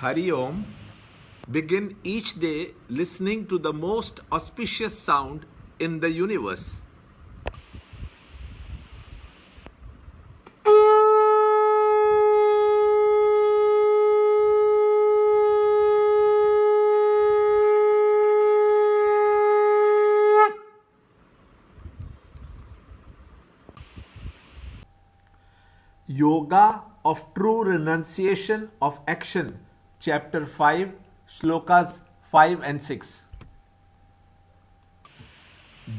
Hari Om, begin each day listening to the most auspicious sound in the universe. Yoga of True Renunciation of Action, Chapter 5, Shlokas 5 and 6.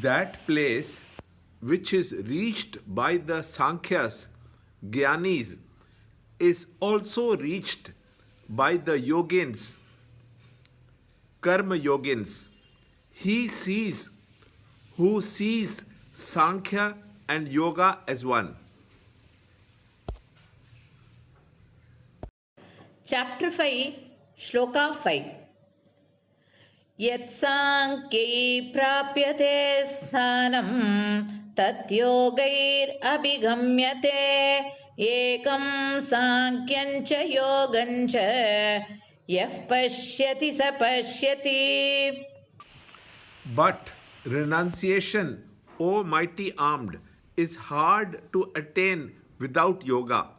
That place which is reached by the Sankhyas, Gyanis, is also reached by the Yogins, Karma Yogins. He sees who sees Sankhya and Yoga as one. Chapter 5, Shloka 5. Yatsankye prapyate sthanam tatyogair abhigamyate ekam sankyancha yogancha yah pashyati sa pashyati. But renunciation, O mighty armed, is hard to attain without yoga.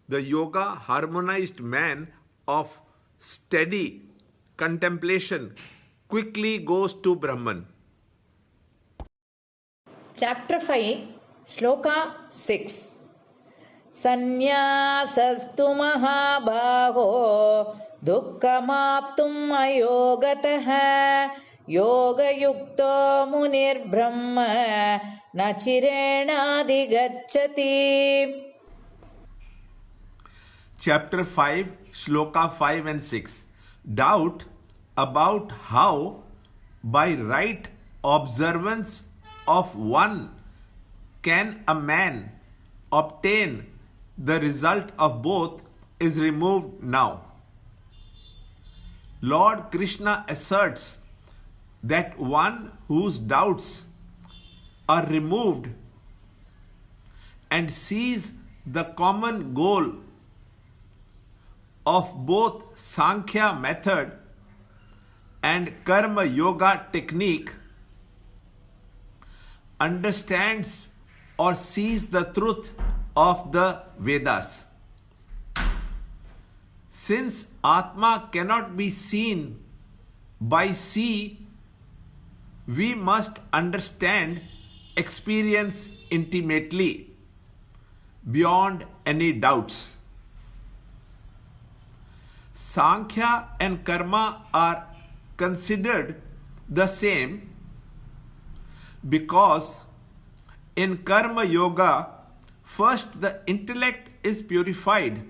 The yoga harmonized man of steady contemplation quickly goes to Brahman. Chapter 5, Shloka 6. Sanyasastu mahabhaho dukkhamaptum ayogatah yoga yukto munir brahma nachirena adhigacchati. Chapter 5, Shloka 5 and 6. Doubt about how, by right observance of one, can a man obtain the result of both is removed now. Lord Krishna asserts that one whose doubts are removed and sees the common goal of both Sankhya method and Karma Yoga technique understands or sees the truth of the Vedas. Since Atma cannot be seen by see, we must understand experience intimately, beyond any doubts. Sankhya and Karma are considered the same because in Karma Yoga, first the intellect is purified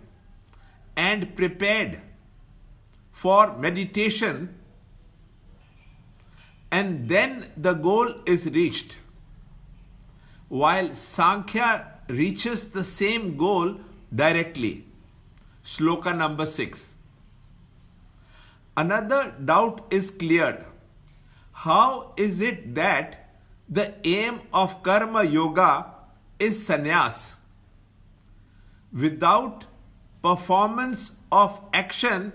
and prepared for meditation, and then the goal is reached, while Sankhya reaches the same goal directly. Shloka number 6. Another doubt is cleared. How is it that the aim of Karma Yoga is sannyas? Without performance of action,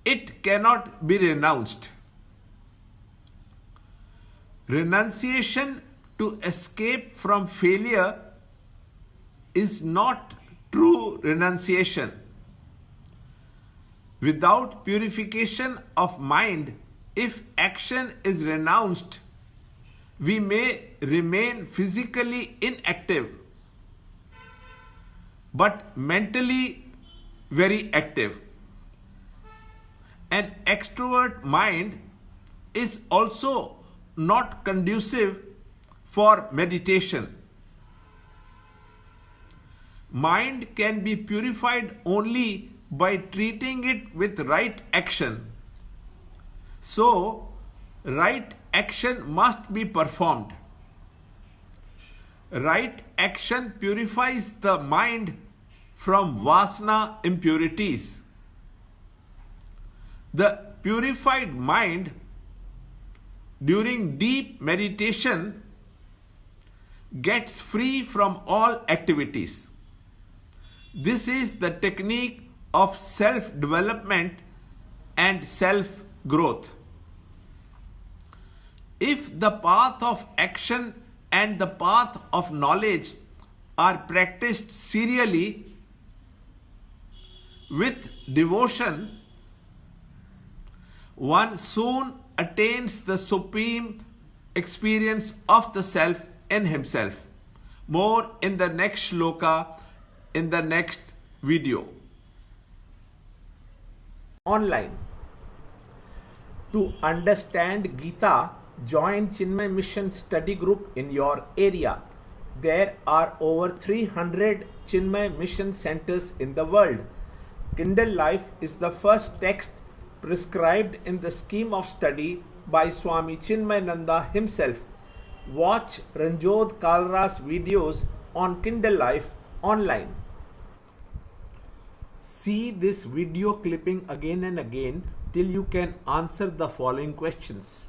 it cannot be renounced. Renunciation to escape from failure is not true renunciation. Without purification of mind, if action is renounced, we may remain physically inactive, but mentally very active. An extrovert mind is also not conducive for meditation. Mind can be purified only by treating it with right action. So, right action must be performed. Right action purifies the mind from Vasana impurities. The purified mind during deep meditation gets free from all activities. This is the technique of self-development and self-growth. If the path of action and the path of knowledge are practiced serially with devotion, one soon attains the supreme experience of the self in himself. More in the next shloka, in the next video. Online. To understand Gita, join Chinmaya Mission study group in your area. There are over 300 Chinmaya Mission centers in the world. Kindle Life is the first text prescribed in the scheme of study by Swami Chinmayananda himself. Watch Ranjod Kalra's videos on Kindle Life online. See this video clipping again and again till you can answer the following questions.